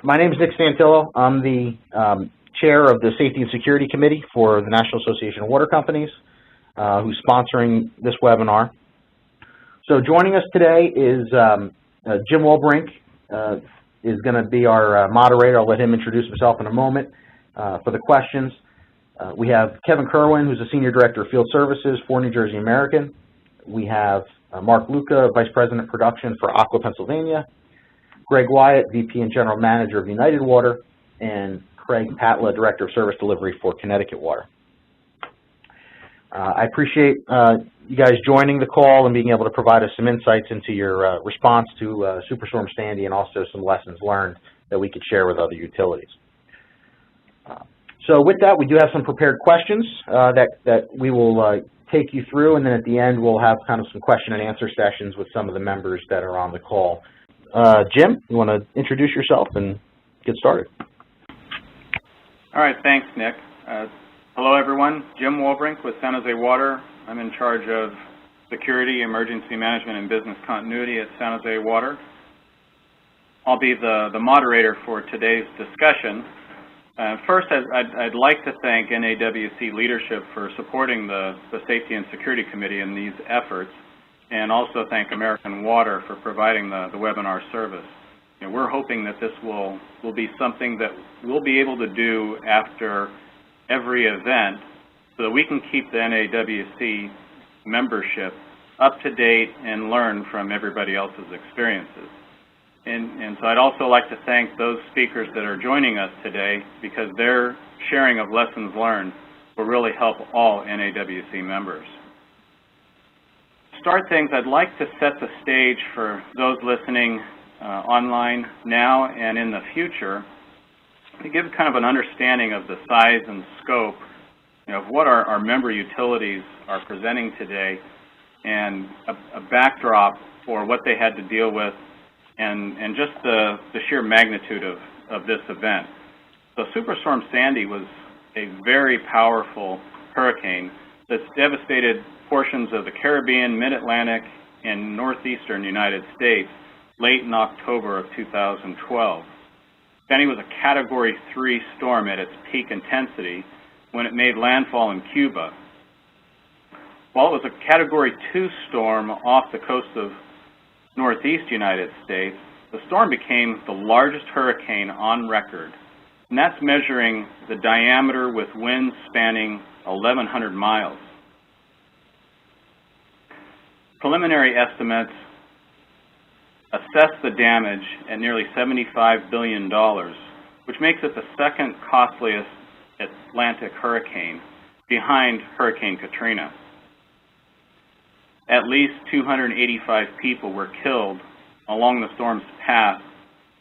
My name is Nick Santillo. I'm the chair of the Safety and Security Committee for the National Association of Water Companies, who's sponsoring this webinar. So joining us today is Jim Wolbrink, is going to be our moderator. I'll let him introduce himself in a moment for the questions. We have Kevin Kerwin, who's the Senior Director of Field Services for New Jersey American. We have Mark Luca, Vice President of Production for Aqua Pennsylvania. Greg Wyatt, VP and General Manager of United Water, and Craig Patla, Director of Service Delivery for Connecticut Water. I appreciate you guys joining the call and being able to provide us some insights into your response to Superstorm Sandy and also some lessons learned that we could share with other utilities. So with that, we do have some prepared questions that we will take you through, and then at the end we'll have kind of some question and answer sessions with some of the members that are on the call. Jim, you want to introduce yourself and get started? All right, thanks, Nick. Hello, everyone. Jim Wolbrink with San Jose Water. I'm in charge of security, emergency management, and business continuity at San Jose Water. I'll be the moderator for today's discussion. First, I'd like to thank NAWC leadership for supporting the Safety and Security Committee in these efforts, and also thank American Water for providing the webinar service. You know, we're hoping that this will be something that we'll be able to do after every event so that we can keep the NAWC membership up to date and learn from everybody else's experiences. And so I'd also like to thank those speakers that are joining us today, because their sharing of lessons learned will really help all NAWC members. To start things, I'd like to set the stage for those listening online now and in the future to give kind of an understanding of the size and scope, of what our member utilities are presenting today, and a backdrop for what they had to deal with, and just the sheer magnitude of this event. So Superstorm Sandy was a very powerful hurricane that's devastated portions of the Caribbean, Mid-Atlantic, and northeastern United States late in October of 2012. Sandy was a Category 3 storm at its peak intensity when it made landfall in Cuba. While it was a Category 2 storm off the coast of northeast United States, the storm became the largest hurricane on record, and that's measuring the diameter with winds spanning 1,100 miles. Preliminary estimates assess the damage at nearly $75 billion, which makes it the second costliest Atlantic hurricane, behind Hurricane Katrina. At least 285 people were killed along the storm's path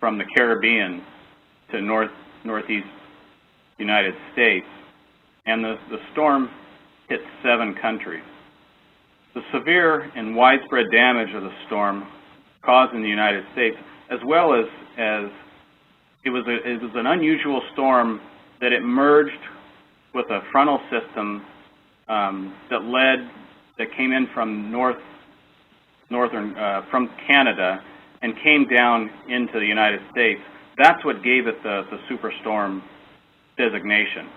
from the Caribbean to northeast United States, and the storm hit 7 countries. The severe and widespread damage of the storm caused in the United States, as well as it was an unusual storm that it merged with a frontal system that came in from from Canada and came down into the United States. That's what gave it the superstorm designation.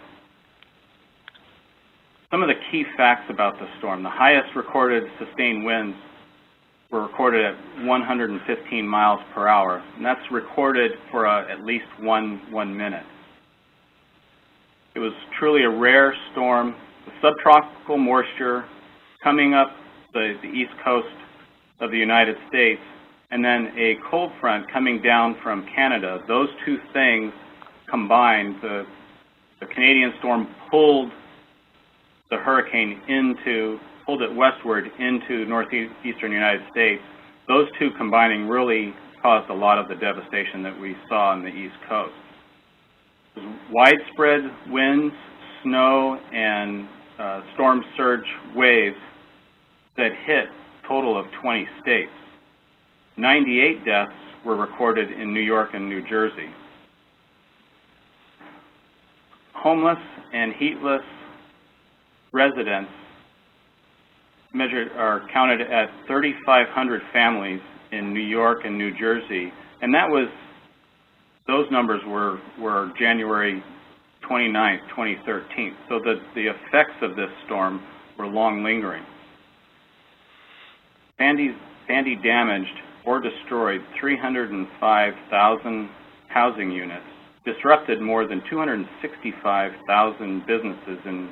Some of the key facts about the storm: the highest recorded sustained winds were recorded at 115 miles per hour, and that's recorded for at least one minute. It was truly a rare storm with subtropical moisture coming up the east coast of the United States, and then a cold front coming down from Canada. Those two things combined, the Canadian storm pulled the hurricane pulled it westward into northeastern United States. Those two combining really caused a lot of the devastation that we saw on the East Coast. Widespread winds, snow, and storm surge waves that hit a total of 20 states. 98 deaths were recorded in New York and New Jersey. Homeless and heatless residents are counted at 3,500 families in New York and New Jersey, and that was those numbers were January 29th, 2013. So the effects of this storm were long lingering. Sandy damaged or destroyed 305,000 housing units, disrupted more than 265,000 businesses in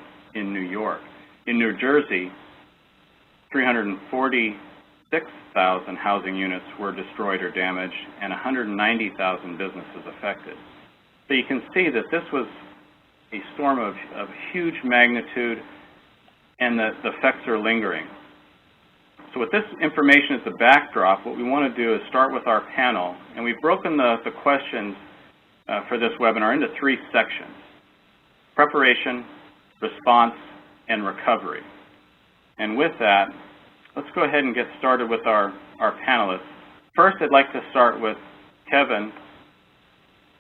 New York. In New Jersey, 346,000 housing units were destroyed or damaged, and 190,000 businesses affected. So you can see that this was a storm of huge magnitude, and the effects are lingering. So with this information as the backdrop, what we want to do is start with our panel, and we've broken the questions for this webinar into 3 sections: preparation, response, and recovery. And with that, let's go ahead and get started with our panelists. First, I'd like to start with Kevin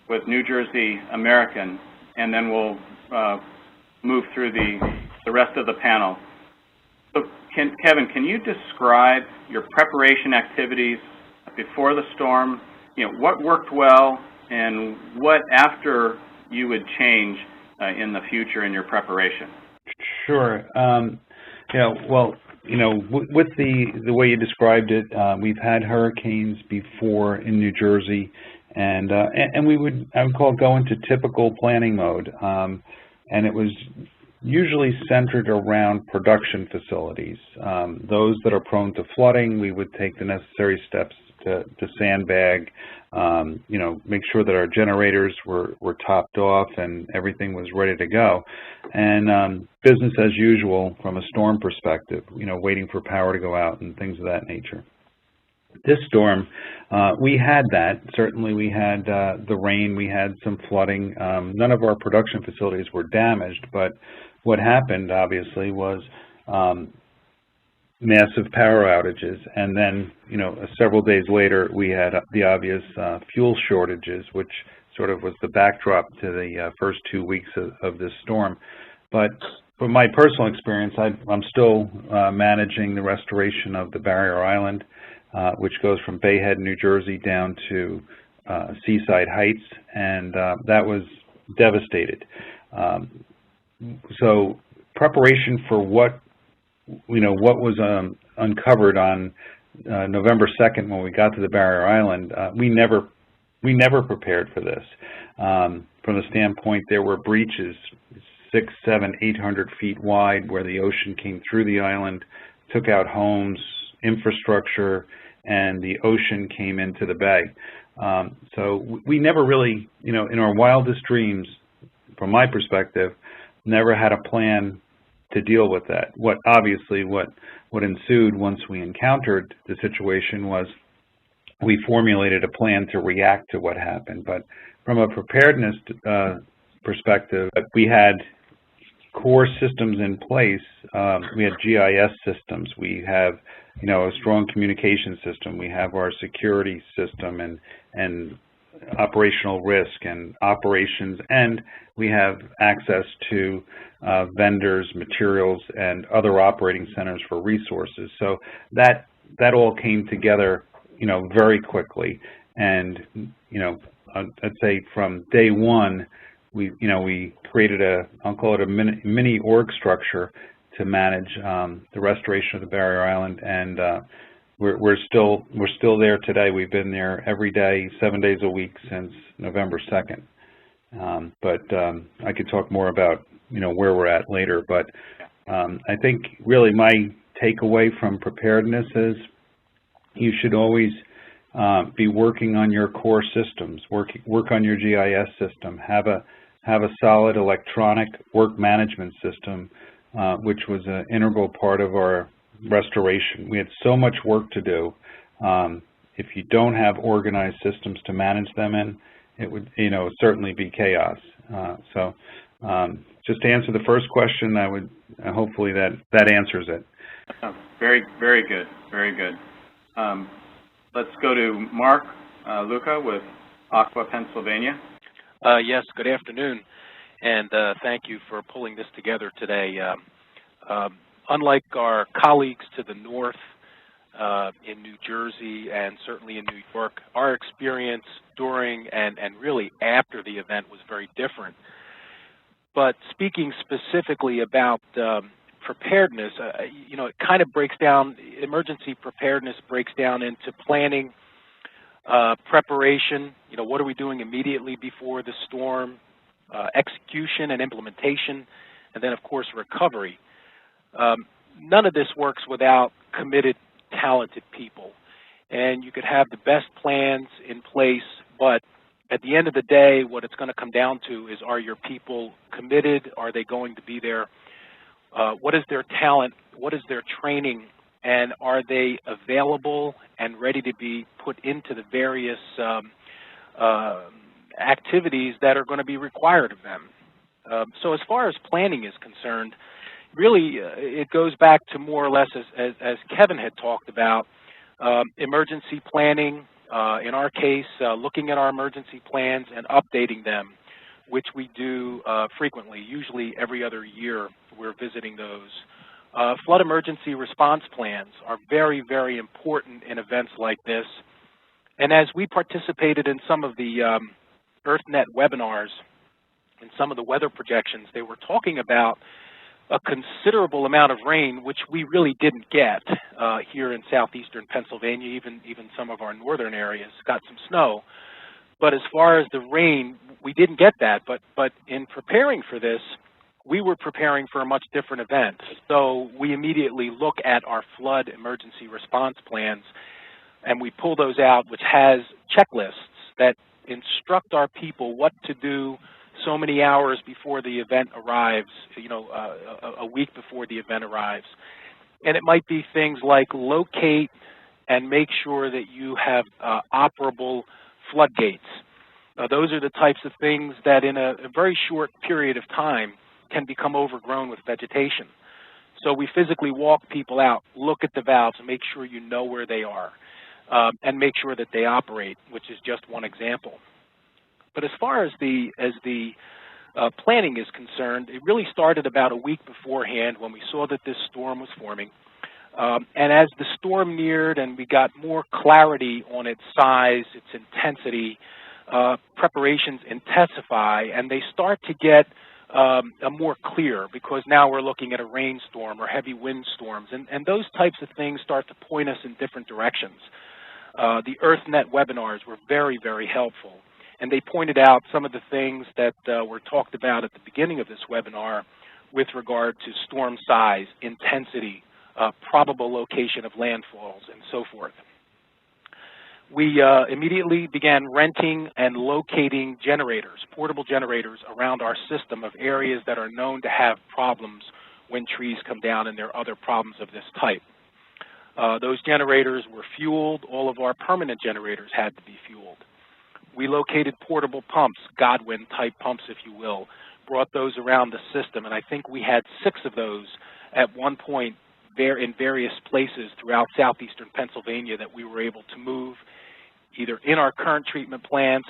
with New Jersey American, and then we'll move through the rest of the panel. So Kevin, can you describe your preparation activities before the storm? You know, what worked well and what after you would change in the future in your preparation? Sure. With the way you described it, we've had hurricanes before in New Jersey, and I would call it go into typical planning mode, and it was usually centered around production facilities. Those that are prone to flooding, we would take the necessary steps to sandbag, make sure that our generators were topped off and everything was ready to go. And business as usual from a storm perspective, waiting for power to go out and things of that nature. This storm, we had that. Certainly we had the rain, we had some flooding. None of our production facilities were damaged, but what happened, obviously, was massive power outages, and then, several days later, we had the obvious fuel shortages, which sort of was the backdrop to the first 2 weeks of this storm. But from my personal experience, I'm still managing the restoration of the Barrier Island, which goes from Bayhead, New Jersey, down to Seaside Heights, and that was devastated. So preparation for what was uncovered on November 2nd when we got to the Barrier Island, we never prepared for this. From the standpoint, there were breaches 600, 700, 800 feet wide where the ocean came through the island, took out homes, infrastructure, and the ocean came into the bay. So we never really, in our wildest dreams, from my perspective, never had a plan to deal with that. What ensued once we encountered the situation was we formulated a plan to react to what happened. But from a preparedness perspective, we had core systems in place. We had GIS systems. We have, a strong communication system. We have our security system and operational risk and operations, and we have access to vendors, materials, and other operating centers for resources. So that all came together, very quickly. And I'd say from day one, we created I'll call it a mini org structure to manage the restoration of the Barrier Island, and we're still there today. We've been there every day, 7 days a week since November 2nd. But I could talk more about where we're at later. But I think really my takeaway from preparedness is you should always be working on your core systems. Work on your GIS system. Have a solid electronic work management system, which was an integral part of our restoration. We had so much work to do. If you don't have organized systems to manage them in, it would certainly be chaos. So just to answer the first question, I would hopefully that answers it. Very, very good, very good. Let's go to Mark Luca with Aqua, Pennsylvania. Yes, good afternoon, and thank you for pulling this together today. Unlike our colleagues to the north, in New Jersey and certainly in New York. Our experience during and really after the event was very different. But speaking specifically about preparedness, you know, it kind of breaks down, emergency preparedness breaks down into planning, preparation, you know, what are we doing immediately before the storm, execution and implementation, and then, of course, recovery. None of this works without committed, talented people. And you could have the best plans in place, but at the end of the day, what it's going to come down to is, are your people committed? Are they going to be there? What is their talent? What is their training? And are they available and ready to be put into the various activities that are going to be required of them? So as far as planning is concerned, really it goes back to more or less, as Kevin had talked about, emergency planning, in our case, looking at our emergency plans and updating them, which we do frequently, usually every other year we're visiting those. Flood emergency response plans are very, very important in events like this. And as we participated in some of the EarthNet webinars and some of the weather projections, they were talking about a considerable amount of rain, which we really didn't get here in southeastern Pennsylvania. Even some of our northern areas got some snow. But as far as the rain, we didn't get that. But in preparing for this, we were preparing for a much different event. So we immediately look at our flood emergency response plans, and we pull those out, which has checklists that instruct our people what to do so many hours before the event arrives, you know, a week before the event arrives. And it might be things like locate and make sure that you have operable floodgates. Those are the types of things that in a very short period of time can become overgrown with vegetation. So we physically walk people out, look at the valves, and make sure you know where they are, and make sure that they operate, which is just one example. But as far as the planning is concerned, it really started about a week beforehand when we saw that this storm was forming. And as the storm neared and we got more clarity on its size, its intensity, preparations intensify, and they start to get more clear, because now we're looking at a rainstorm or heavy windstorms, and those types of things start to point us in different directions. The EarthNet webinars were very, very helpful. And they pointed out some of the things that were talked about at the beginning of this webinar with regard to storm size, intensity, probable location of landfalls, and so forth. We immediately began renting and locating generators, portable generators, around our system of areas that are known to have problems when trees come down, and there are other problems of this type. Those generators were fueled. All of our permanent generators had to be fueled. We located portable pumps, Godwin-type pumps, if you will, brought those around the system, and I think we had 6 of those at one point there in various places throughout southeastern Pennsylvania that we were able to move either in our current treatment plants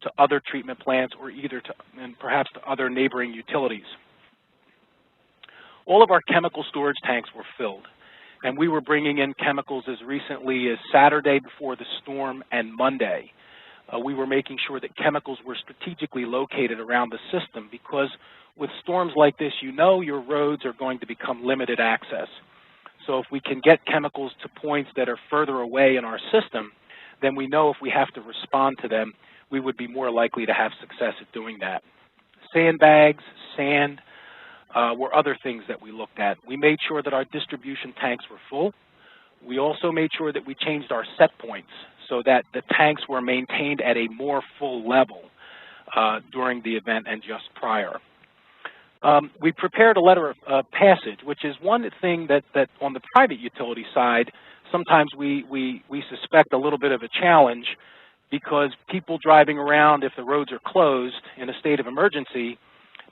to other treatment plants, or either to, and perhaps to other neighboring utilities. All of our chemical storage tanks were filled, and we were bringing in chemicals as recently as Saturday before the storm and Monday. We were making sure that chemicals were strategically located around the system, because with storms like this, you know your roads are going to become limited access. So if we can get chemicals to points that are further away in our system, then we know if we have to respond to them, we would be more likely to have success at doing that. Sandbags, sand were other things that we looked at. We made sure that our distribution tanks were full. We also made sure that we changed our set points so that the tanks were maintained at a more full level during the event and just prior. We prepared a letter of passage, which is one thing that on the private utility side, sometimes we suspect a little bit of a challenge, because people driving around, if the roads are closed in a state of emergency,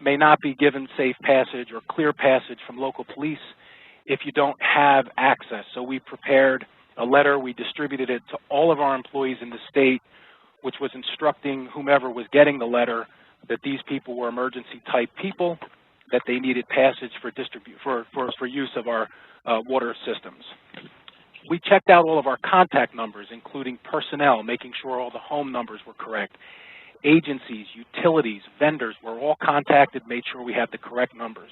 may not be given safe passage or clear passage from local police if you don't have access. So we prepared a letter, we distributed it to all of our employees in the state, which was instructing whomever was getting the letter that these people were emergency type people, that they needed passage for use of our water systems. We checked out all of our contact numbers, including personnel, making sure all the home numbers were correct. Agencies, utilities, vendors were all contacted, made sure we had the correct numbers.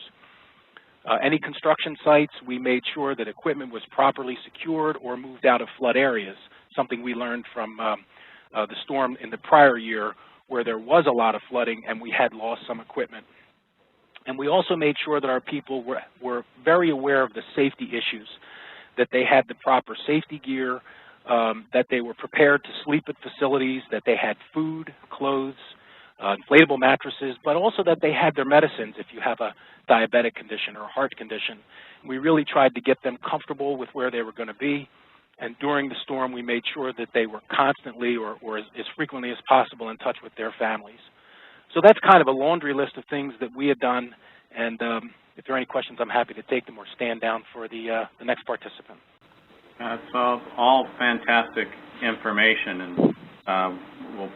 Any construction sites, we made sure that equipment was properly secured or moved out of flood areas, something we learned from the storm in the prior year where there was a lot of flooding and we had lost some equipment. And we also made sure that our people were very aware of the safety issues, that they had the proper safety gear, that they were prepared to sleep at facilities, that they had food, clothes, inflatable mattresses, but also that they had their medicines if you have a diabetic condition or a heart condition. We really tried to get them comfortable with where they were going to be, and during the storm we made sure that they were constantly or as frequently as possible in touch with their families. So that's kind of a laundry list of things that we had done, and if there are any questions, I'm happy to take them or stand down for the next participant. That's all fantastic information, and we'll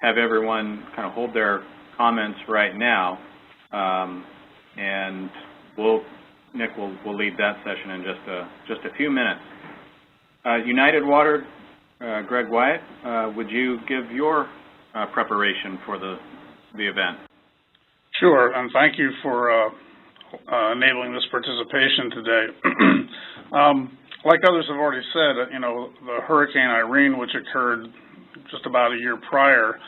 have everyone kind of hold their comments right now, and Nick will lead that session in just a few minutes. United Water, Greg Wyatt, would you give your preparation for the event? Sure, and thank you for enabling this participation today. Like others have already said, you know, the Hurricane Irene, which occurred just about a year prior,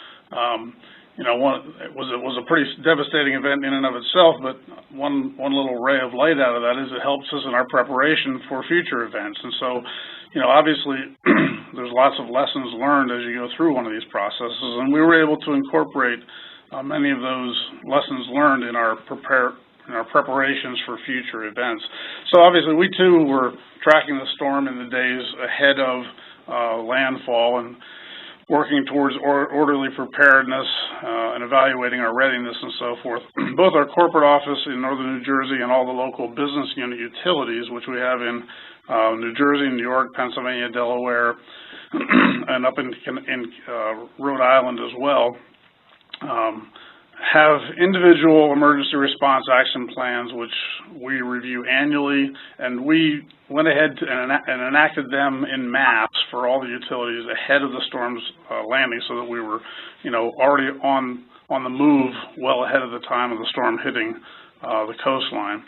you know, it was a pretty devastating event in and of itself, but one little ray of light out of that is it helps us in our preparation for future events. And so, you know, obviously there's lots of lessons learned as you go through one of these processes, and we were able to incorporate many of those lessons learned in our preparations for future events. So obviously we too were tracking the storm in the days ahead of landfall and working towards orderly preparedness and evaluating our readiness and so forth. Both our corporate office in northern New Jersey and all the local business unit utilities, which we have in New Jersey, New York, Pennsylvania, Delaware, and up in Rhode Island as well, have individual emergency response action plans which we review annually, and we went ahead and enacted them in mass for all the utilities ahead of the storm's landing, so that we were, you know, already on the move well ahead of the time of the storm hitting the coastline.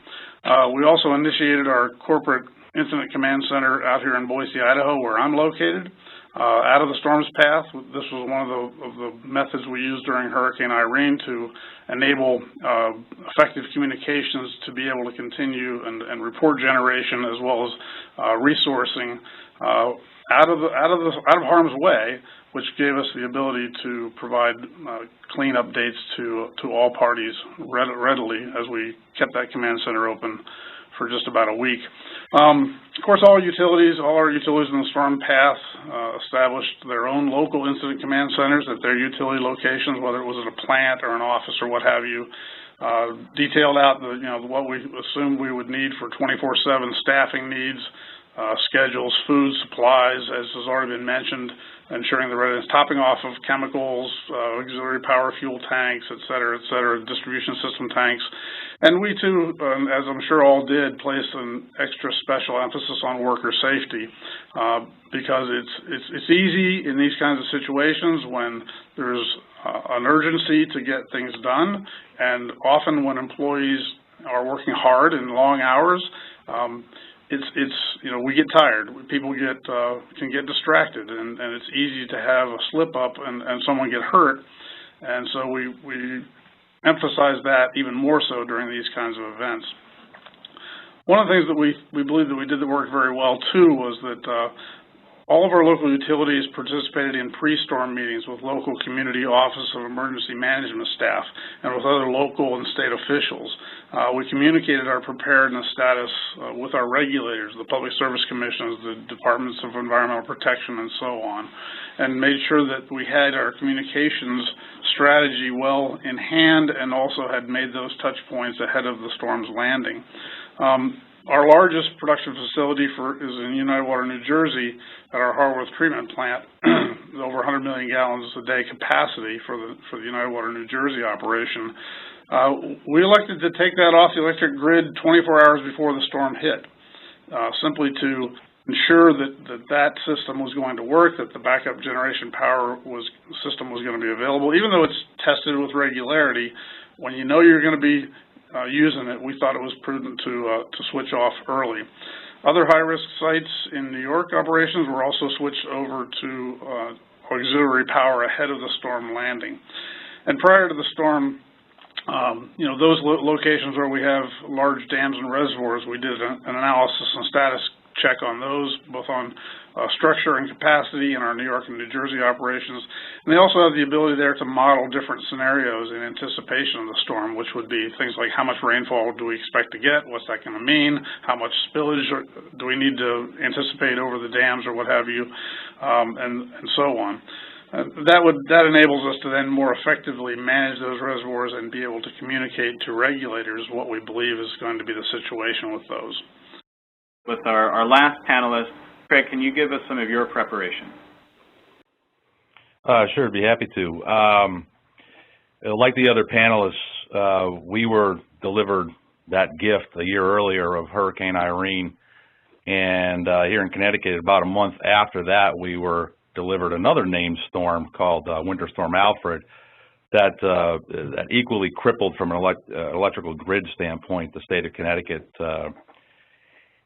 We also initiated our corporate incident command center out here in Boise, Idaho, where I'm located. Out of the storm's path. This was one of the methods we used during Hurricane Irene to enable effective communications to be able to continue and report generation as well as resourcing out of harm's way, which gave us the ability to provide clean updates to all parties readily as we kept that command center open for just about a week. Of course, all our utilities in the storm path established their own local incident command centers at their utility locations, whether it was at a plant or an office or what have you. Detailed out what we assumed we would need for 24/7 staffing needs, schedules, food, supplies, as has already been mentioned, ensuring the readiness, topping off of chemicals, auxiliary power fuel tanks, et cetera, distribution system tanks. And we too, as I'm sure all did, place an extra special emphasis on worker safety because it's easy in these kinds of situations when there's an urgency to get things done, and often when employees are working hard in long hours, we get tired. People can get distracted, and it's easy to have a slip up and someone get hurt. And so we emphasize that even more so during these kinds of events. One of the things that we believe that we did that worked very well too was that all of our local utilities participated in pre-storm meetings with local community Office of Emergency Management staff and with other local and state officials. We communicated our preparedness status with our regulators, the Public Service Commissions, the Departments of Environmental Protection, and so on, and made sure that we had our communications strategy well in hand and also had made those touch points ahead of the storm's landing. Our largest production facility is in United Water, New Jersey, at our Harworth treatment plant, over 100 million gallons a day capacity for the United Water, New Jersey operation. We elected to take that off the electric grid 24 hours before the storm hit, simply to ensure that system was going to work, that the backup generation power system was going to be available. Even though it's tested with regularity, when you know you're going to be using it, we thought it was prudent to switch off early. Other high-risk sites in New York operations were also switched over to auxiliary power ahead of the storm landing. And prior to the storm, those locations where we have large dams and reservoirs, we did an analysis and status check on those, both on structure and capacity in our New York and New Jersey operations. And they also have the ability there to model different scenarios in anticipation of the storm, which would be things like how much rainfall do we expect to get, what's that going to mean, how much spillage do we need to anticipate over the dams or what have you, and so on. That enables us to then more effectively manage those reservoirs and be able to communicate to regulators what we believe is going to be the situation with those. With our last panelist, Craig, can you give us some of your preparation? Sure, I'd be happy to. Like the other panelists, we were delivered that gift a year earlier of Hurricane Irene, and here in Connecticut, about a month after that, we were delivered another named storm called Winter Storm Alfred that equally crippled from an electrical grid standpoint the state of Connecticut.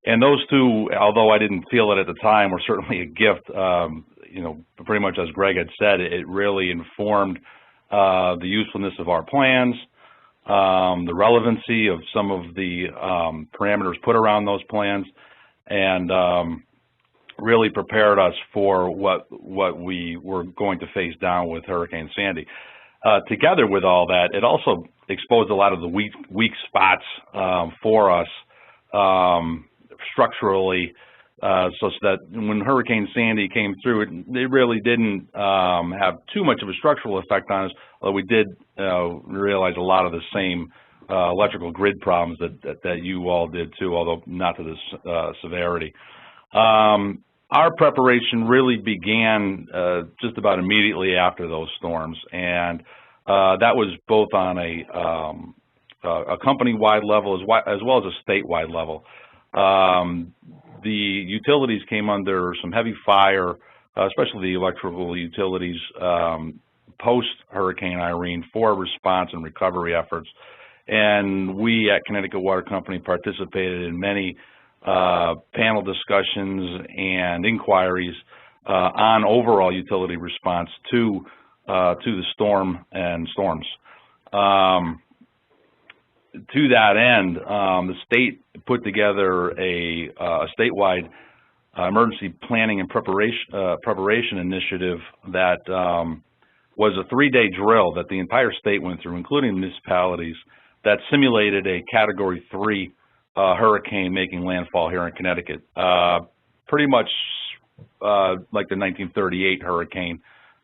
And those two, although I didn't feel it at the time, were certainly a gift. Pretty much as Greg had said, it really informed the usefulness of our plans, the relevancy of some of the parameters put around those plans, and really prepared us for what we were going to face down with Hurricane Sandy. Together with all that, it also exposed a lot of the weak spots for us structurally, so that when Hurricane Sandy came through, it really didn't have too much of a structural effect on us, although we did realize a lot of the same electrical grid problems that you all did too, although not to this severity. Our preparation really began just about immediately after those storms, and that was both on a company-wide level as well as a statewide level. The utilities came under some heavy fire, especially the electrical utilities, post-Hurricane Irene for response and recovery efforts. And we at Connecticut Water Company participated in many panel discussions and inquiries on overall utility response to the storm and storms. To that end, the state put together a statewide emergency planning and preparation initiative that was a 3-day drill that the entire state went through, including municipalities, that simulated a Category 3 hurricane making landfall here in Connecticut. Pretty much like the 1938 hurricane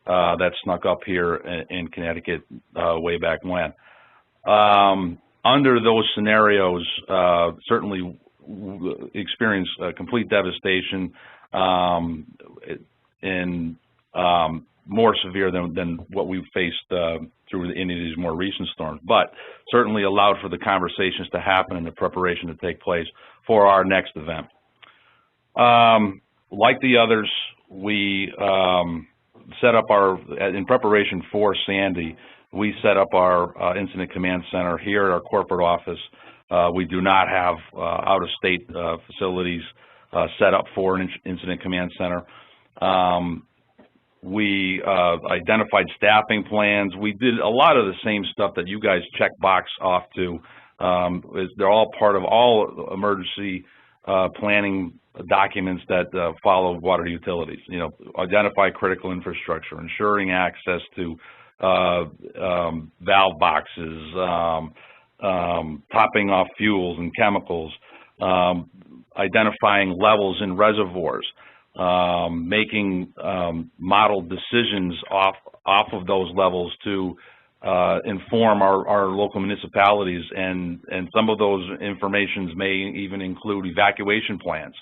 that snuck up here in Connecticut way back when. Under those scenarios, certainly experienced complete devastation and more severe than what we've faced through any of these more recent storms, but certainly allowed for the conversations to happen and the preparation to take place for our next event. Like the others, we set up in preparation for Sandy, we set up our Incident Command Center here at our corporate office. We do not have out-of-state facilities set up for an Incident Command Center. We identified staffing plans. We did a lot of the same stuff that you guys check box off to. They're all part of all emergency planning documents that follow water utilities. Identify critical infrastructure, ensuring access to valve boxes, topping off fuels and chemicals, identifying levels in reservoirs, making modeled decisions off of those levels to inform our local municipalities, and some of those informations may even include evacuation plans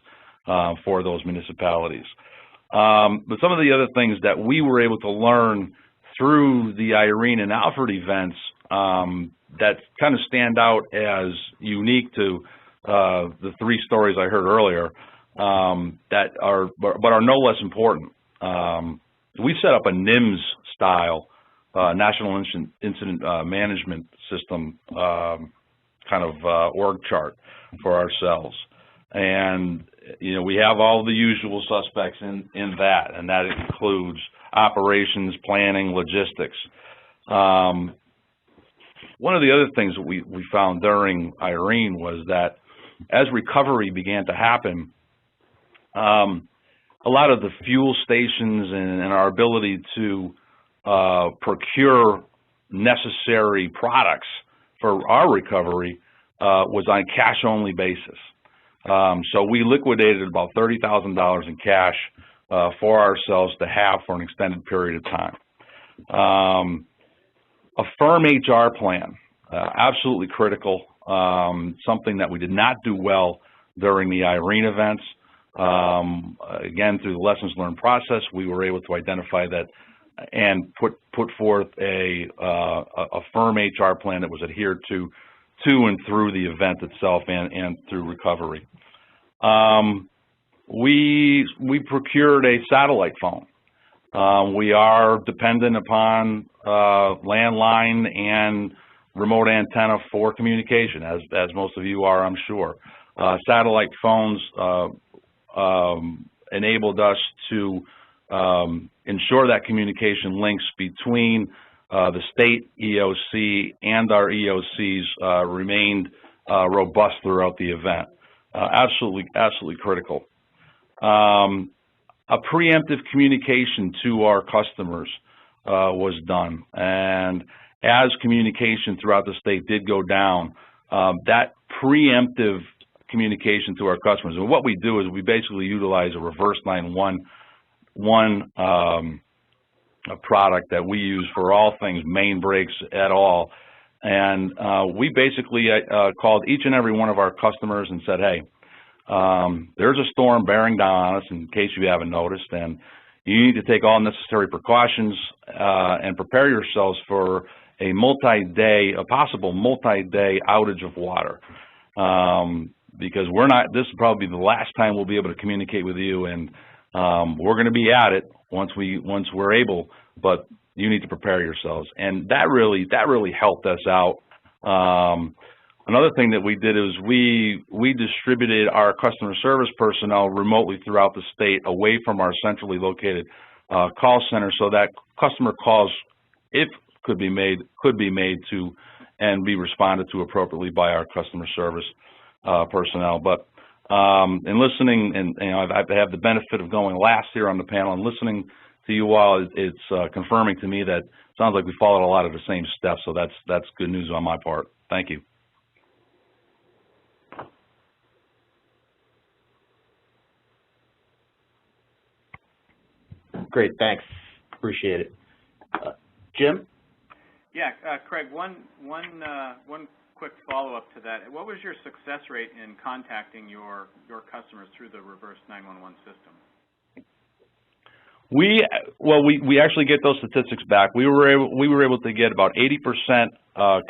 for those municipalities. But some of the other things that we were able to learn through the Irene and Alfred events that kind of stand out as unique to the 3 stories I heard earlier that are, but are no less important. We set up a NIMS style National Incident Management System kind of org chart for ourselves. And, you know, we have all the usual suspects in that, and that includes operations, planning, logistics. One of the other things that we found during Irene was that as recovery began to happen, a lot of the fuel stations and our ability to procure necessary products for our recovery was on a cash-only basis. So we liquidated about $30,000 in cash for ourselves to have for an extended period of time. A firm HR plan, absolutely critical, something that we did not do well during the Irene events. Again, through the lessons learned process, we were able to identify that and put forth a firm HR plan that was adhered to and through the event itself and through recovery. We procured a satellite phone. We are dependent upon landline and remote antenna for communication, as most of you are, I'm sure. Satellite phones enabled us to ensure that communication links between the state EOC and our EOCs remained robust throughout the event. Absolutely critical. A preemptive communication to our customers was done, and as communication throughout the state did go down, that preemptive communication to our customers, and what we do is we basically utilize a reverse 911 a product that we use for all things main breaks at all, and we basically called each and every one of our customers and said, hey, there's a storm bearing down on us, in case you haven't noticed, and you need to take all necessary precautions and prepare yourselves for a possible multi-day outage of water. Because this will probably be the last time we'll be able to communicate with you, and we're going to be at it once we're able, but you need to prepare yourselves. And that really helped us out. Another thing that we did is we distributed our customer service personnel remotely throughout the state away from our centrally located call center, so that customer calls, if could be made to and be responded to appropriately by our customer service personnel. But in listening, and you know, I have the benefit of going last here on the panel, and listening to you all, it's confirming to me that it sounds like we followed a lot of the same steps. So that's good news on my part. Thank you. Great, thanks. Appreciate it. Jim? Yeah, Craig, one quick follow-up to that. What was your success rate in contacting your customers through the reverse 911 system? We actually get those statistics back. We were able to get about 80%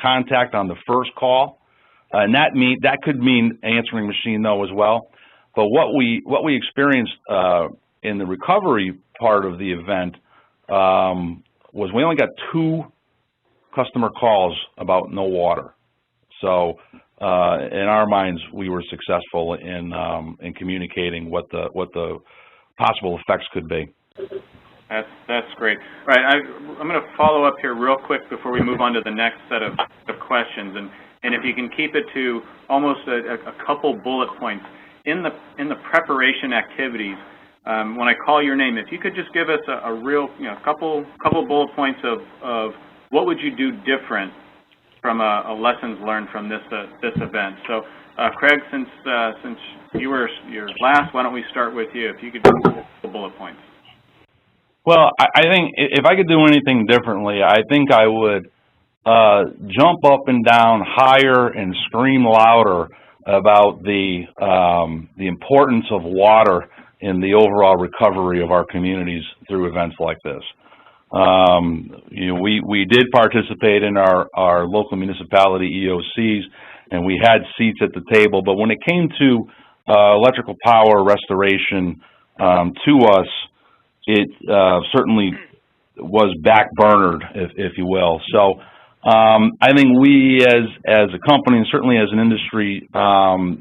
contact on the first call, and that could mean answering machine though as well. But what we experienced in the recovery part of the event was we only got 2 customer calls about no water. So in our minds, we were successful in communicating what the possible effects could be. That's great. All right, I'm going to follow up here real quick before we move on to the next set of questions, and if you can keep it to almost a couple bullet points in the preparation activities. When I call your name, if you could just give us a real, couple bullet points of what would you do different from a lessons learned from this event. So, Craig, since you were last, why don't we start with you? If you could do a couple bullet points. Well, I think if I could do anything differently, I think I would jump up and down higher and scream louder about the importance of water in the overall recovery of our communities through events like this. We did participate in our local municipality EOCs, and we had seats at the table, but when it came to electrical power restoration to us, it certainly was backburnered, if you will. So I think we as a company, and certainly as an industry,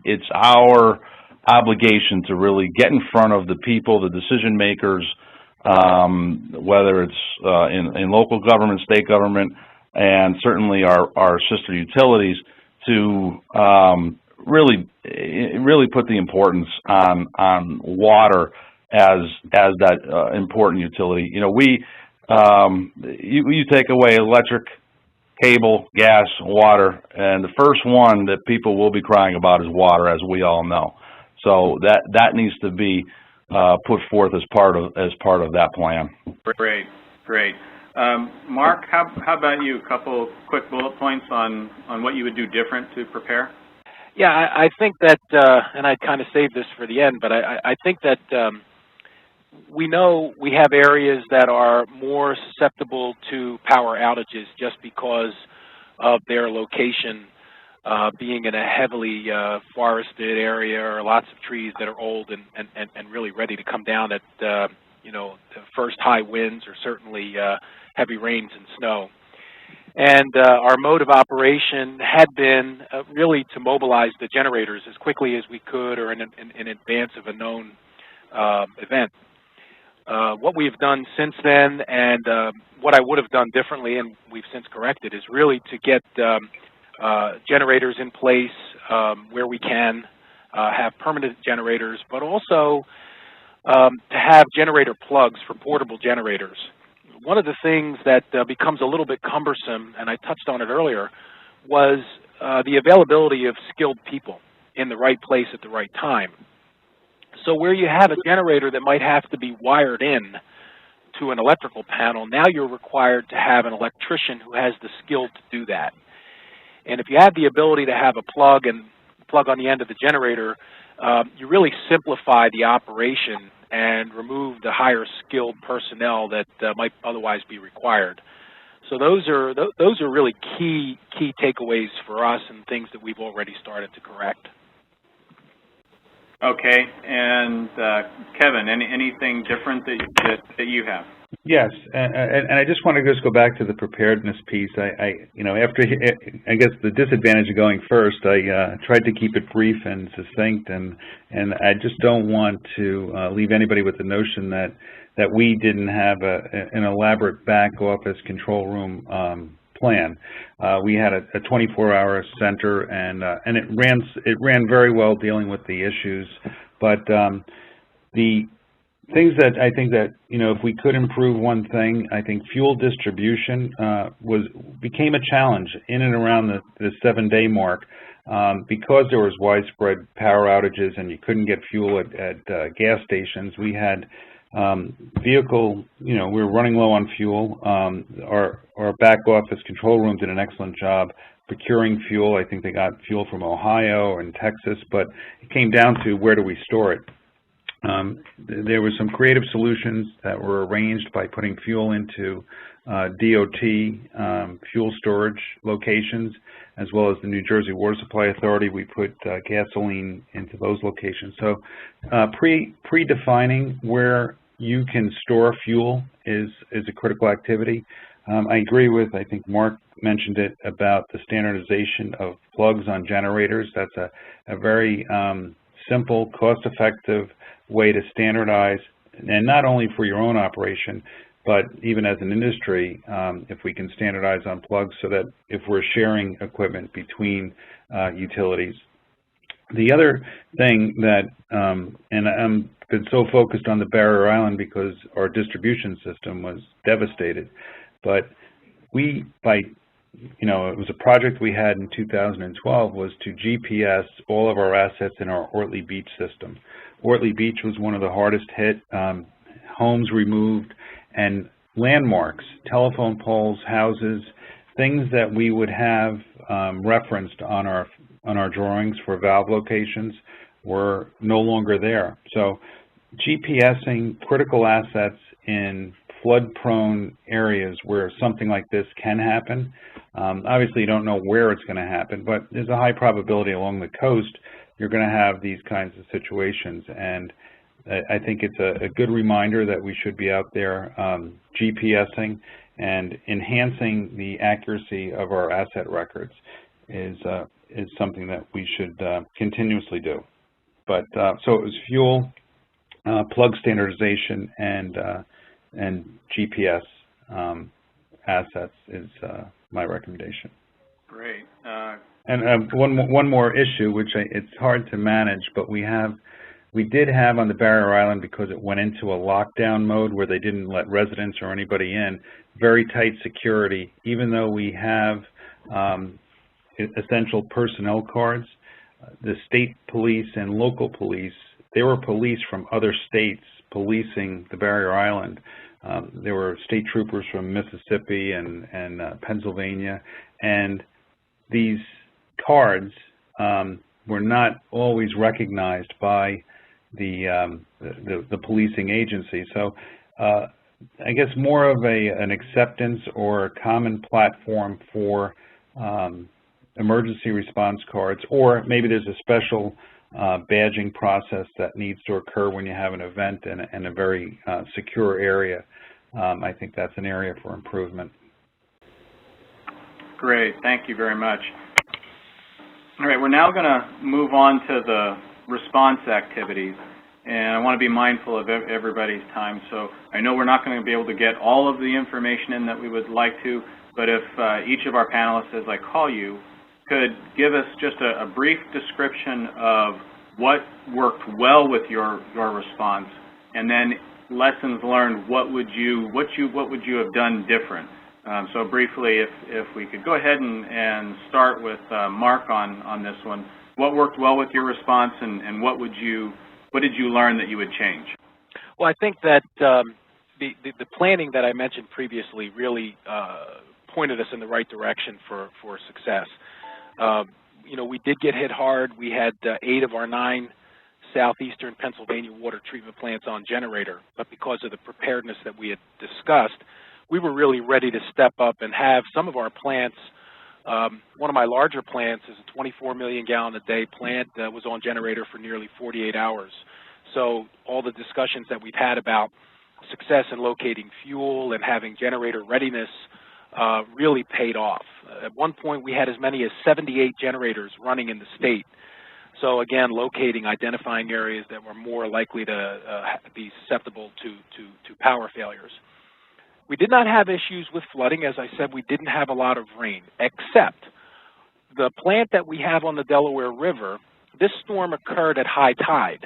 it's our obligation to really get in front of the people, the decision makers, whether it's in local government, state government, and certainly our sister utilities, to really put the importance on water as that important utility. You know, you take away electric, cable, gas, water, and the first one that people will be crying about is water, as we all know. So that needs to be put forth as part of that plan. Great, great. Mark, how about you? A couple quick bullet points on what you would do different to prepare? Yeah, I think that, and I kind of saved this for the end, but I think that we know we have areas that are more susceptible to power outages just because of their location, being in a heavily forested area, or lots of trees that are old and really ready to come down at you know, the first high winds, or certainly heavy rains and snow. And our mode of operation had been really to mobilize the generators as quickly as we could, or in advance of a known event. What we've done since then, and what I would have done differently, and we've since corrected, is really to get generators in place where we can, have permanent generators, but also to have generator plugs for portable generators. One of the things that becomes a little bit cumbersome, and I touched on it earlier, was the availability of skilled people in the right place at the right time. So where you have a generator that might have to be wired in to an electrical panel, now you're required to have an electrician who has the skill to do that. And if you have the ability to have a plug on the end of the generator, you really simplify the operation and remove the higher skilled personnel that might otherwise be required. So those are really key takeaways for us, and things that we've already started to correct. Okay, and Kevin, anything different that you have? Yes, and I just want to go back to the preparedness piece. You know, after, I guess the disadvantage of going first, I tried to keep it brief and succinct, and I just don't want to leave anybody with the notion that we didn't have an elaborate back office control room plan. We had a 24-hour center, and it ran very well, dealing with the issues, but the things that I think that, you know, if we could improve one thing, I think fuel distribution became a challenge in and around the 7-day mark, because there was widespread power outages and you couldn't get fuel at gas stations. We had we were running low on fuel. Our back office control room did an excellent job procuring fuel. I think they got fuel from Ohio and Texas, but it came down to, where do we store it? There were some creative solutions that were arranged by putting fuel into DOT fuel storage locations, as well as the New Jersey Water Supply Authority. We put gasoline into those locations. So predefining where you can store fuel is a critical activity. I agree with, I think Mark mentioned it, about the standardization of plugs on generators. That's a very simple, cost-effective way to standardize, and not only for your own operation, but even as an industry, if we can standardize on plugs, so that if we're sharing equipment between utilities. The other thing that, and I'm been so focused on the barrier island because our distribution system was devastated, but it was a project we had in 2012, was to GPS all of our assets in our Ortley Beach system. Ortley Beach was one of the hardest hit, homes removed, and landmarks, telephone poles, houses, things that we would have referenced on our drawings for valve locations were no longer there. So GPSing critical assets in flood-prone areas where something like this can happen. Obviously, you don't know where it's going to happen, but there's a high probability along the coast you're going to have these kinds of situations. And I think it's a good reminder that we should be out there GPSing and enhancing the accuracy of our asset records is something that we should continuously do. But so it was fuel, plug standardization, and GPS assets is my recommendation. Great. And one more issue, which it's hard to manage, but we did have on the barrier island, because it went into a lockdown mode where they didn't let residents or anybody in, very tight security. Even though we have essential personnel cards, the state police and local police, there were police from other states policing the barrier island. There were state troopers from Mississippi and Pennsylvania, and these cards were not always recognized by the policing agency. So I guess more of an acceptance or a common platform for emergency response cards, or maybe there's a special badging process that needs to occur when you have an event in a very secure area. I think that's an area for improvement. Great, thank you very much. All right, we're now going to move on to the response activities, and I want to be mindful of everybody's time. So I know we're not going to be able to get all of the information in that we would like to, but if each of our panelists, as I call you, could give us just a brief description of what worked well with your response, and then lessons learned. What would you have done different? So briefly, if we could go ahead and start with Mark on this one. What worked well with your response, and what did you learn that you would change? Well, I think that the planning that I mentioned previously really pointed us in the right direction for success. You know, we did get hit hard. We had 8 of our 9 southeastern Pennsylvania water treatment plants on generator, but because of the preparedness that we had discussed, we were really ready to step up and have some of our plants. One of my larger plants is a 24 million gallon a day plant that was on generator for nearly 48 hours. So all the discussions that we've had about success in locating fuel and having generator readiness really paid off. At one point, we had as many as 78 generators running in the state. So again, locating, identifying areas that were more likely to be susceptible to power failures. We did not have issues with flooding. As I said, we didn't have a lot of rain, except the plant that we have on the Delaware River. This storm occurred at high tide.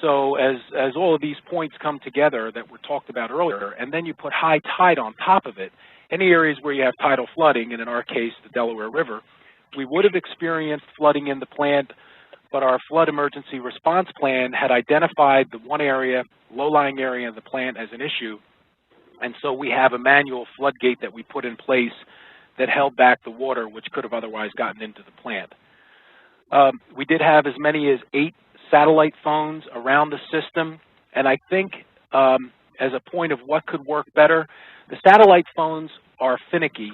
So as all of these points come together that were talked about earlier, and then you put high tide on top of it, any areas where you have tidal flooding, and in our case, the Delaware River, we would have experienced flooding in the plant, but our flood emergency response plan had identified the one area, low-lying area of the plant as an issue, and so we have a manual floodgate that we put in place that held back the water, which could have otherwise gotten into the plant. We did have as many as 8 satellite phones around the system, and I think as a point of what could work better, the satellite phones are finicky.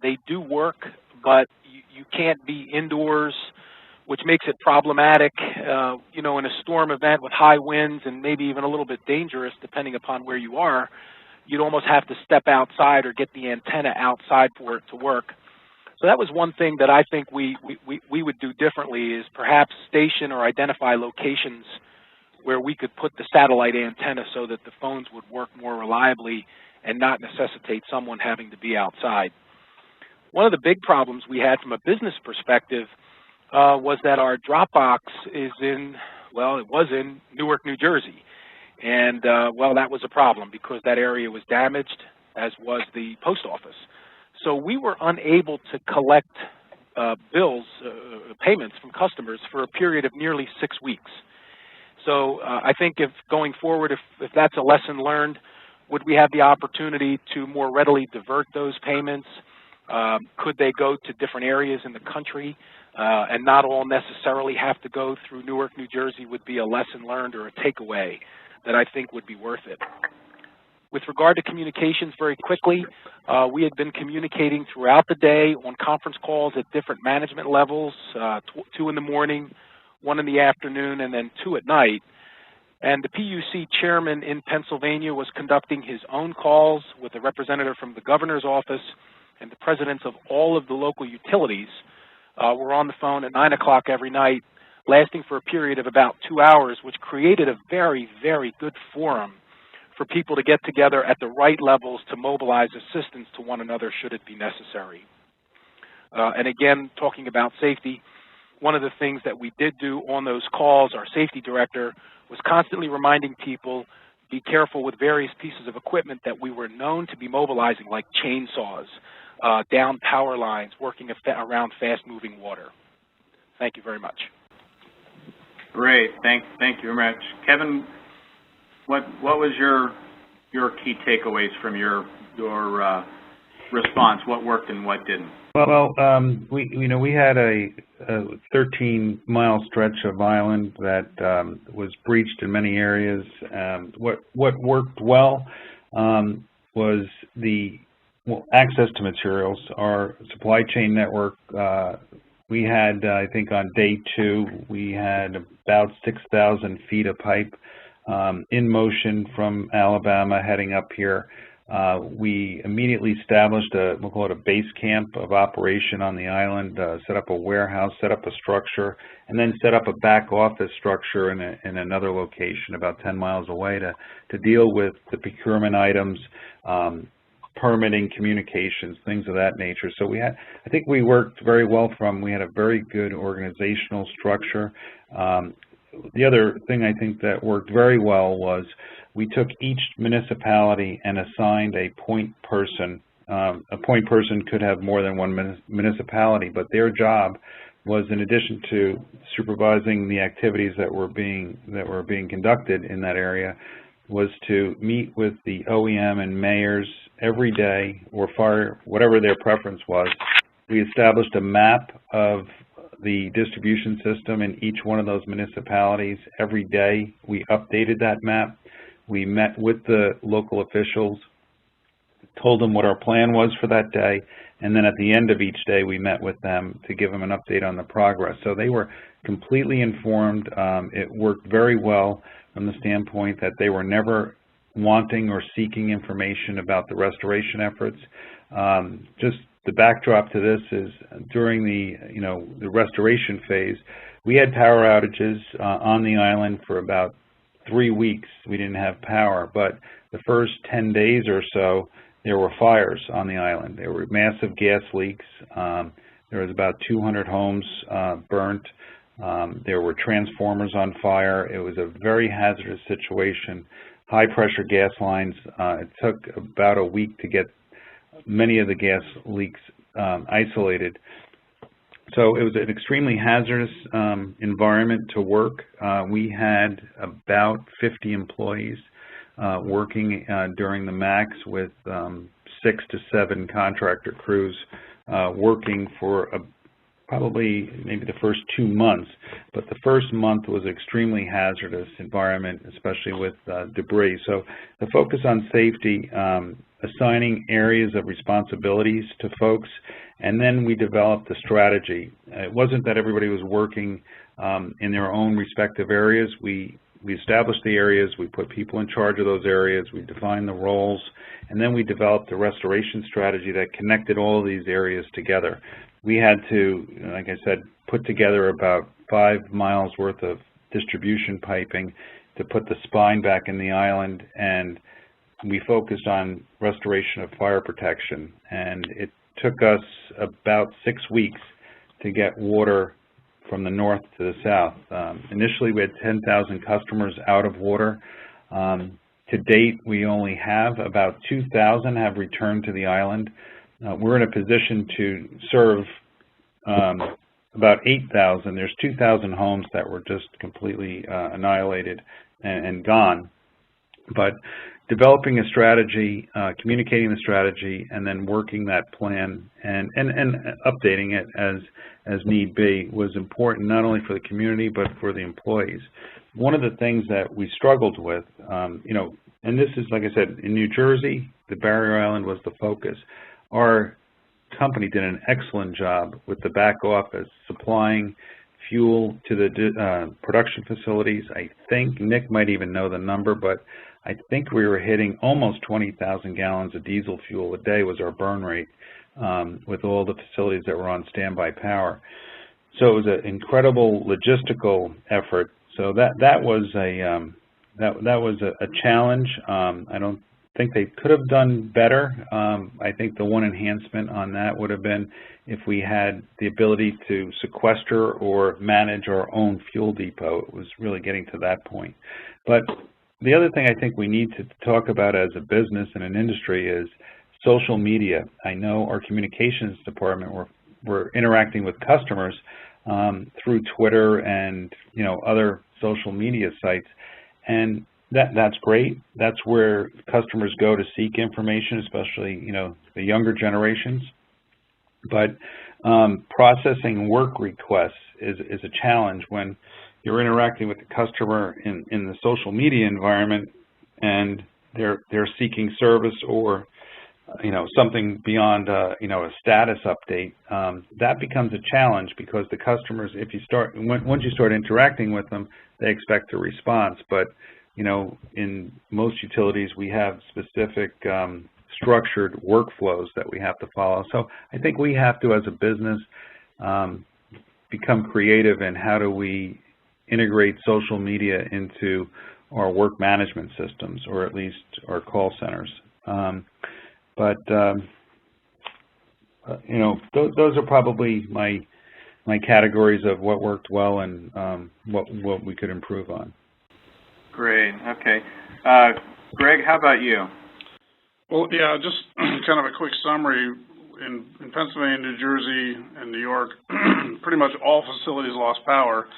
They do work, but you can't be indoors, which makes it problematic, you know, in a storm event with high winds and maybe even a little bit dangerous depending upon where you are. You'd almost have to step outside or get the antenna outside for it to work. So that was one thing that I think we would do differently, is perhaps station or identify locations where we could put the satellite antenna so that the phones would work more reliably and not necessitate someone having to be outside. One of the big problems we had from a business perspective was that our drop box is in, well, it was in Newark, New Jersey. And, well, that was a problem because that area was damaged, as was the post office. So we were unable to collect bills, payments from customers for a period of nearly 6 weeks. So I think if going forward, if that's a lesson learned, would we have the opportunity to more readily divert those payments? Could they go to different areas in the country and not all necessarily have to go through Newark, New Jersey? Would be a lesson learned or a takeaway that I think would be worth it. With regard to communications, very quickly, we had been communicating throughout the day on conference calls at different management levels, 2 in the morning, 1 in the afternoon, and then 2 at night. And the PUC chairman in Pennsylvania was conducting his own calls with a representative from the governor's office, and the presidents of all of the local utilities were on the phone at 9 o'clock every night, lasting for a period of about 2 hours, which created a very, very good forum for people to get together at the right levels to mobilize assistance to one another should it be necessary. And again, talking about safety, one of the things that we did do on those calls, our safety director was constantly reminding people, be careful with various pieces of equipment that we were known to be mobilizing, like chainsaws, down power lines, working around fast-moving water. Thank you very much. Great, thank you very much. Kevin, what was your key takeaways from your response? What worked and what didn't? Well, we had a 13-mile stretch of island that was breached in many areas. What worked well was the access to materials. Our supply chain network, we had, I think on day 2, we had about 6,000 feet of pipe in motion from Alabama heading up here. We immediately established we'll call it a base camp of operation on the island, set up a warehouse, set up a structure, and then set up a back office structure in another location about 10 miles away to deal with the procurement items, permitting, communications, things of that nature. So I think we worked very well we had a very good organizational structure. The other thing I think that worked very well was we took each municipality and assigned a point person. A point person could have more than one municipality, but their job was, in addition to supervising the activities that were being conducted in that area, was to meet with the OEM and mayors every day, or whatever their preference was. We established a map of the distribution system in each one of those municipalities. Every day we updated that map. We met with the local officials, told them what our plan was for that day, and then at the end of each day we met with them to give them an update on the progress. So they were completely informed. It worked very well from the standpoint that they were never wanting or seeking information about the restoration efforts. Just the backdrop to this is during the restoration phase, we had power outages on the island for about 3 weeks. We didn't have power, but the first 10 days or so, there were fires on the island. There were massive gas leaks. There was about 200 homes burnt. There were transformers on fire. It was a very hazardous situation. High pressure gas lines. It took about a week to get many of the gas leaks isolated. So it was an extremely hazardous environment to work. We had about 50 employees working during the max, with 6 to 7 contractor crews working for probably maybe the first 2 months. But the first month was extremely hazardous environment, especially with debris. So the focus on safety, assigning areas of responsibilities to folks, and then we developed a strategy. It wasn't that everybody was working in their own respective areas. We established the areas, we put people in charge of those areas, we defined the roles, and then we developed a restoration strategy that connected all of these areas together. We had to, like I said, put together about 5 miles worth of distribution piping to put the spine back in the island, and we focused on restoration of fire protection. And it took us about 6 weeks to get water from the north to the south. Initially, we had 10,000 customers out of water. To date, we only have about 2,000 have returned to the island. We're in a position to serve about 8,000. There's 2,000 homes that were just completely annihilated and gone. But developing a strategy, communicating the strategy, and then working that plan and updating it as need be was important, not only for the community but for the employees. One of the things that we struggled with, and this is, like I said, in New Jersey, the barrier island was the focus. Our company did an excellent job with the back office, supplying fuel to the production facilities. I think Nick might even know the number, but I think we were hitting almost 20,000 gallons of diesel fuel a day was our burn rate with all the facilities that were on standby power. So it was an incredible logistical effort. So that was a challenge. I don't think they could have done better. I think the one enhancement on that would have been if we had the ability to sequester or manage our own fuel depot. It was really getting to that point. But the other thing I think we need to talk about as a business and an industry is social media. I know our communications department, we're interacting with customers through Twitter and other social media sites, and that's great. That's where customers go to seek information, especially the younger generations. But processing work requests is a challenge when you're interacting with the customer in the social media environment, and they're seeking service or something beyond a status update. That becomes a challenge because the customers, once you start interacting with them, they expect a response. But in most utilities, we have specific structured workflows that we have to follow. So I think we have to, as a business, become creative in how do we integrate social media into our work management systems, or at least our call centers. But those are probably my categories of what worked well and what we could improve on. Great. Okay. Greg, how about you? Well, yeah, just kind of a quick summary. In Pennsylvania, New Jersey, and New York, pretty much all facilities lost power.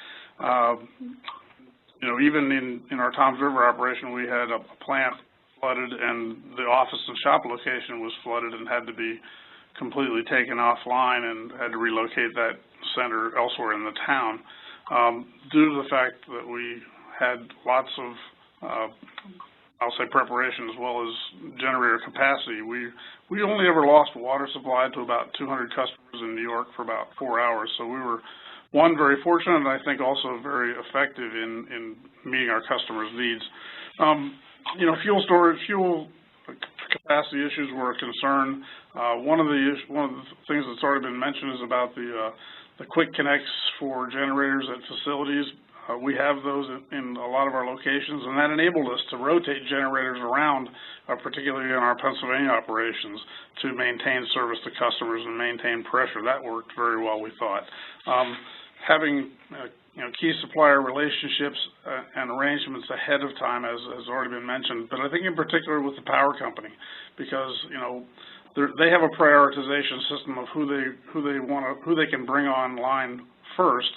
Even in our Toms River operation, we had a plant flooded, and the office and shop location was flooded and had to be completely taken offline and had to relocate that center elsewhere in the town. Due to the fact that we had lots of I'll say preparation as well as generator capacity, we only ever lost water supply to about 200 customers in New York for about 4 hours. So we were, one, very fortunate, and I think also very effective in meeting our customers' needs. Fuel storage, fuel capacity issues were a concern. One of the things that's already been mentioned is about the quick connects for generators at facilities. We have those in a lot of our locations, and that enabled us to rotate generators around, particularly in our Pennsylvania operations, to maintain service to customers and maintain pressure. That worked very well, we thought. Having key supplier relationships and arrangements ahead of time, as has already been mentioned, but I think in particular with the power company, because they have a prioritization system of who they can bring online first.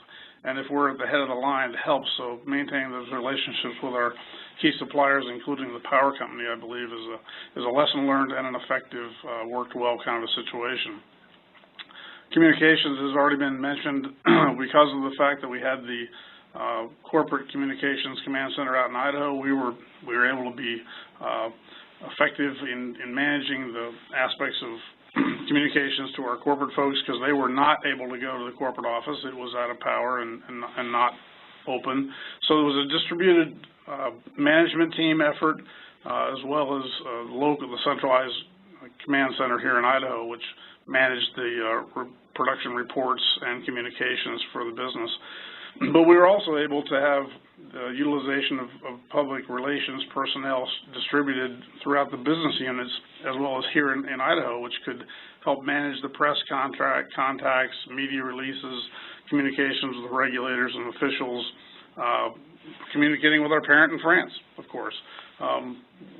And if we're at the head of the line, it helps. So maintaining those relationships with our key suppliers, including the power company, I believe is a lesson learned and an effective, worked well kind of a situation. Communications has already been mentioned. Because of the fact that we had the corporate communications command center out in Idaho, we were able to be effective in managing the aspects of communications to our corporate folks, because they were not able to go to the corporate office. It was out of power and not open. So it was a distributed management team effort, as well as the centralized command center here in Idaho, which managed the production reports and communications for the business. But we were also able to have the utilization of public relations personnel distributed throughout the business units, as well as here in Idaho, which could help manage the press contacts, media releases, communications with regulators and officials, communicating with our parent in France, of course.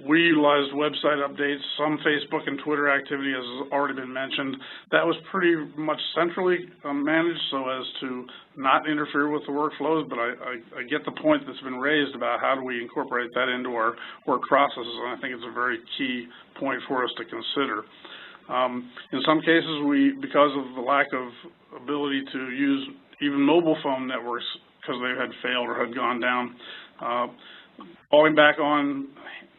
We utilized website updates, some Facebook and Twitter activity, as has already been mentioned. That was pretty much centrally managed so as to not interfere with the workflows, but I get the point that's been raised about how do we incorporate that into our work processes, and I think it's a very key point for us to consider. In some cases, because of the lack of ability to use even mobile phone networks because they had failed or had gone down, falling back on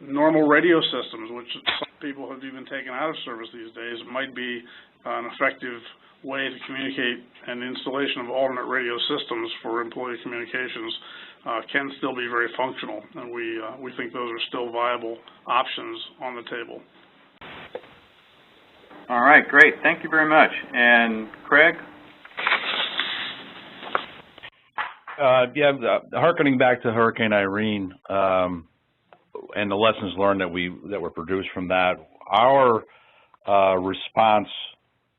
normal radio systems, which some people have even taken out of service these days, might be an effective way to communicate, and installation of alternate radio systems for employee communications can still be very functional, and we think those are still viable options on the table. All right, great. Thank you very much. And Craig? Harkening back to Hurricane Irene and the lessons learned that were produced from that, our response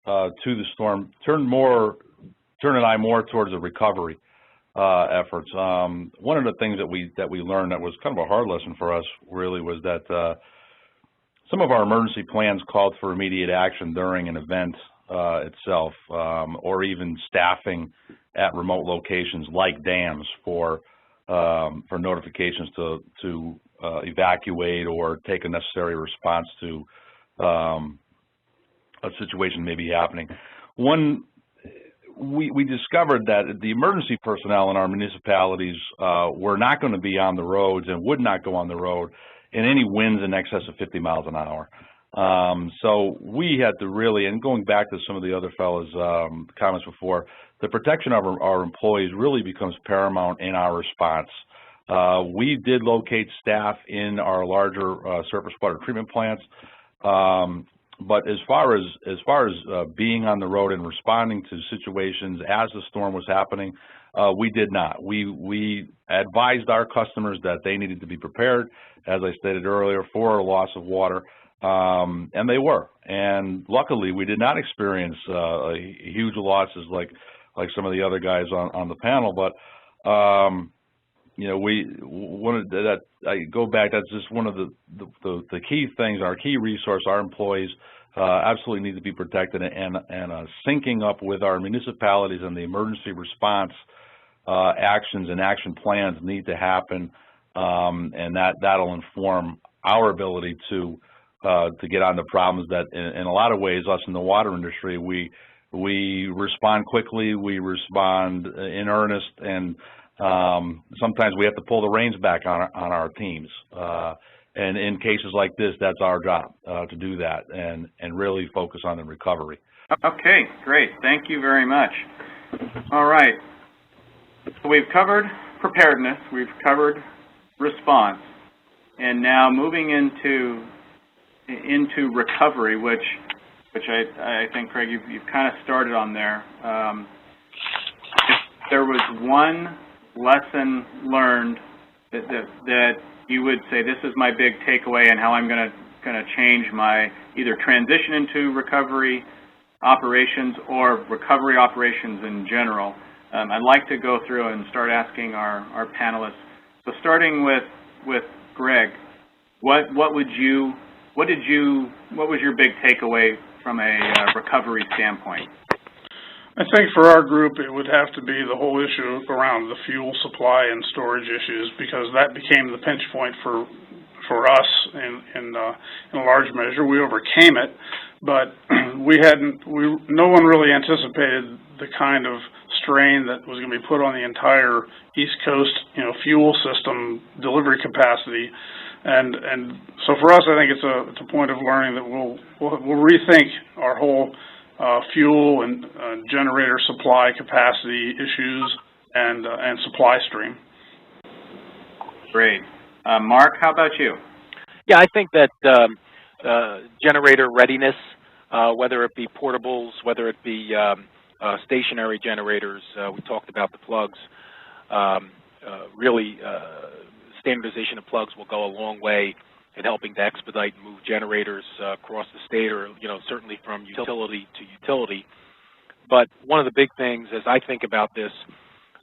to the storm turned an eye more towards the recovery efforts. One of the things that we learned that was kind of a hard lesson for us really was that some of our emergency plans called for immediate action during an event itself, or even staffing at remote locations like dams for notifications to evacuate or take a necessary response to a situation may be happening. We discovered that the emergency personnel in our municipalities were not going to be on the roads and would not go on the road in any winds in excess of 50 miles an hour. So we had to really, and going back to some of the other fellows' comments before, the protection of our employees really becomes paramount in our response. We did locate staff in our larger surface water treatment plants, but as far as being on the road and responding to situations as the storm was happening, we did not. We advised our customers that they needed to be prepared, as I stated earlier, for a loss of water, and they were. And luckily, we did not experience huge losses like some of the other guys on the panel. But you know, I go back. That's just one of the key things. Our key resource, our employees, absolutely need to be protected, and syncing up with our municipalities and the emergency response actions and action plans need to happen, and that'll inform our ability to get on the problems that, in a lot of ways, us in the water industry, we respond quickly, we respond in earnest, and sometimes we have to pull the reins back on our teams. And in cases like this, that's our job to do that and really focus on the recovery. Okay, great. Thank you very much. All right. So we've covered preparedness, we've covered response, and now moving into recovery, which I think, Craig, you've kind of started on there. If there was one lesson learned that you would say, this is my big takeaway and how I'm going to change my either transition into recovery operations or recovery operations in general, I'd like to go through and start asking our panelists. So starting with Greg, what was your big takeaway from a recovery standpoint? I think for our group, it would have to be the whole issue around the fuel supply and storage issues, because that became the pinch point for us in a large measure. We overcame it, but no one really anticipated the kind of strain that was going to be put on the entire East Coast, fuel system delivery capacity. And so for us, I think it's a point of learning that we'll rethink our whole fuel and generator supply capacity issues and supply stream. Great. Mark, how about you? Yeah, I think that generator readiness, whether it be portables, whether it be stationary generators, we talked about the plugs, really standardization of plugs will go a long way in helping to expedite and move generators across the state, or certainly from utility to utility. But one of the big things, as I think about this,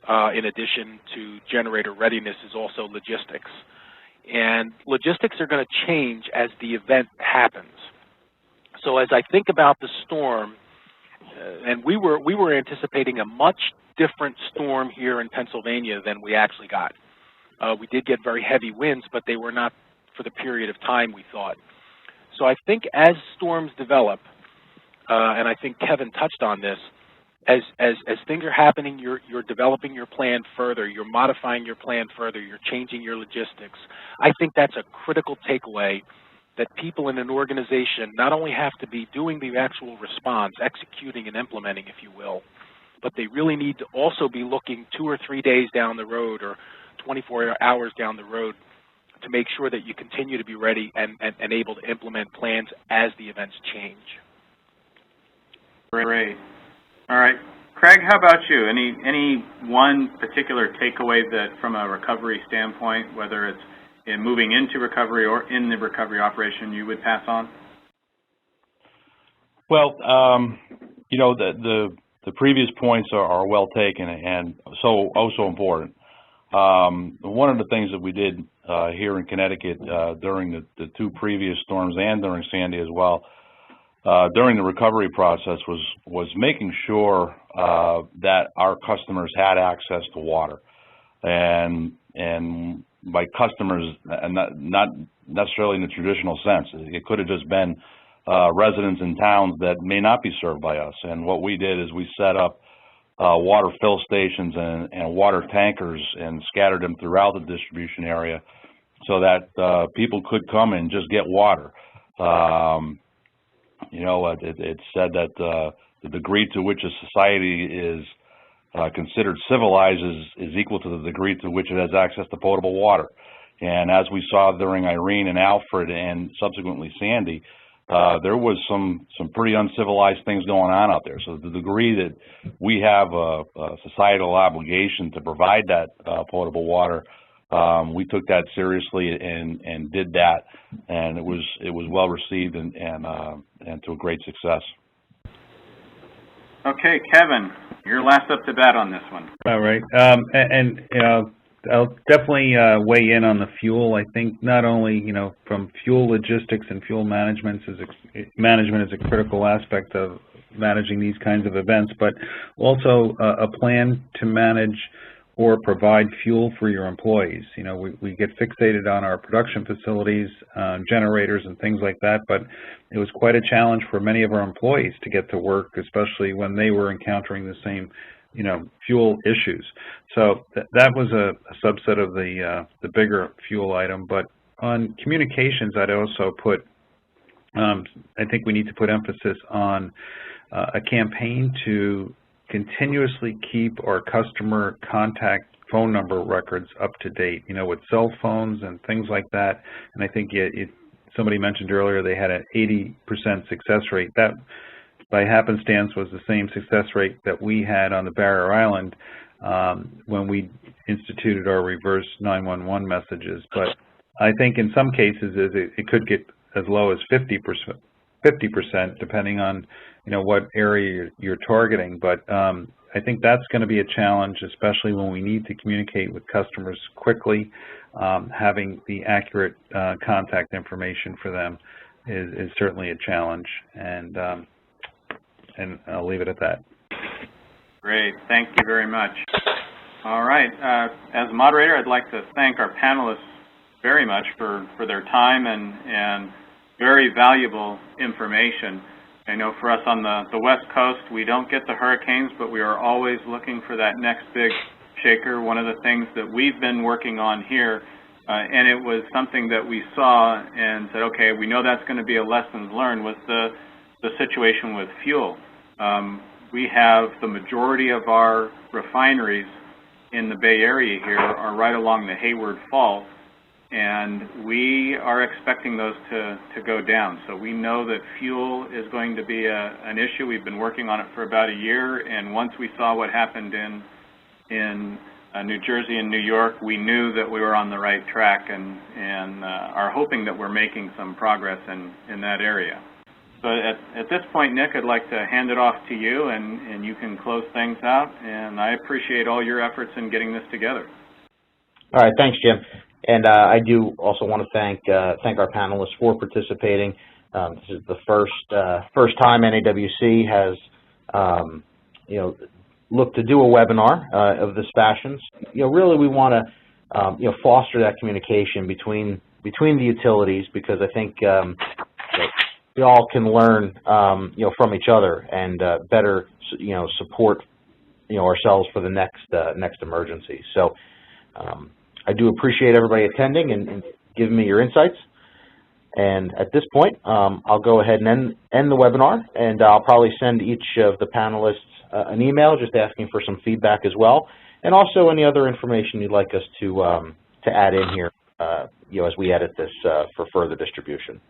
in addition to generator readiness, is also logistics. And logistics are going to change as the event happens. So as I think about the storm, and we were anticipating a much different storm here in Pennsylvania than we actually got. We did get very heavy winds, but they were not for the period of time we thought. So I think as storms develop, and I think Kevin touched on this, as things are happening, you're developing your plan further, you're modifying your plan further, you're changing your logistics. I think that's a critical takeaway that people in an organization not only have to be doing the actual response, executing and implementing, if you will, but they really need to also be looking 2 or 3 days down the road or 24 hours down the road to make sure that you continue to be ready and able to implement plans as the events change. Great. All right. Craig, how about you? Any one particular takeaway that from a recovery standpoint, whether it's in moving into recovery or in the recovery operation, you would pass on? Well, you know, the previous points are well taken and so important. One of the things that we did here in Connecticut during the 2 previous storms and during Sandy as well, during the recovery process was making sure that our customers had access to water, and by customers, and not necessarily in the traditional sense. It could have just been residents in towns that may not be served by us. And what we did is we set up water fill stations and water tankers and scattered them throughout the distribution area so that people could come and just get water. You know, it's said that the degree to which a society is considered civilized is equal to the degree to which it has access to potable water. And as we saw during Irene and Alfred and subsequently Sandy, there was some pretty uncivilized things going on out there. So the degree that we have a societal obligation to provide that potable water, we took that seriously and did that, and it was well received and to a great success. Okay, Kevin, you're last up to bat on this one. All right, and you know, I'll definitely weigh in on the fuel. I think not only, you know, from fuel logistics and fuel management is a critical aspect of managing these kinds of events, but also a plan to manage or provide fuel for your employees. You know, we get fixated on our production facilities, generators and things like that, but it was quite a challenge for many of our employees to get to work, especially when they were encountering the same, you know, fuel issues. So that was a subset of the bigger fuel item. But on communications, I'd also put, I think we need to put emphasis on a campaign to continuously keep our customer contact phone number records up to date, you know, with cell phones and things like that. And I think somebody mentioned earlier they had an 80% success rate. That, by happenstance, was the same success rate that we had on the Barrier Island when we instituted our reverse 911 messages. But I think in some cases it could get as low as 50%, depending on, you know, what area you're targeting. But I think that's going to be a challenge, especially when we need to communicate with customers quickly. Having the accurate contact information for them is certainly a challenge, and I'll leave it at that. Great, thank you very much. All right, as a moderator, I'd like to thank our panelists very much for their time and very valuable information. I know for us on the West Coast, we don't get the hurricanes, but we are always looking for that next big shaker. One of the things that we've been working on here, and it was something that we saw and said, okay, we know that's going to be a lessons learned, was the situation with fuel. We have the majority of our refineries in the Bay Area here are right along the Hayward Fault, and we are expecting those to go down. So we know that fuel is going to be an issue. We've been working on it for about a year, and once we saw what happened in New Jersey and New York, we knew that we were on the right track and are hoping that we're making some progress in that area. So at this point, Nick, I'd like to hand it off to you, and you can close things out, and I appreciate all your efforts in getting this together. All right, thanks, Jim. And I do also want to thank our panelists for participating. This is the first time NAWC has you know, looked to do a webinar of this fashion. You know, really we want to you know, foster that communication between the utilities, because I think we all can learn you know, from each other and better, you know, support, you know, ourselves for the next emergency. So. I do appreciate everybody attending and giving me your insights. And at this point, I'll go ahead and end the webinar, and I'll probably send each of the panelists an email just asking for some feedback as well, and also any other information you'd like us to add in here, as we edit this for further distribution.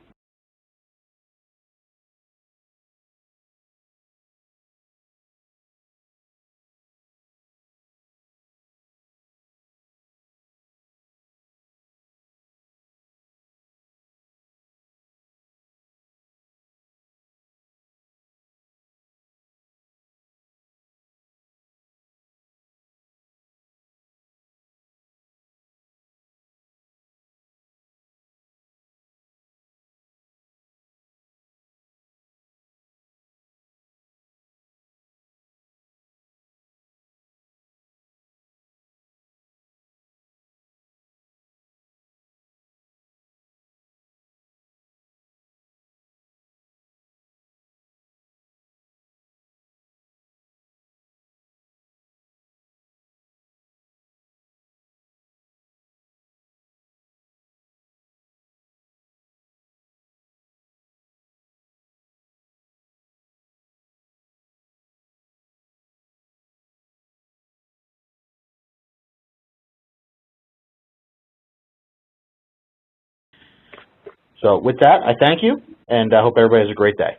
So with that, I thank you, and I hope everybody has a great day.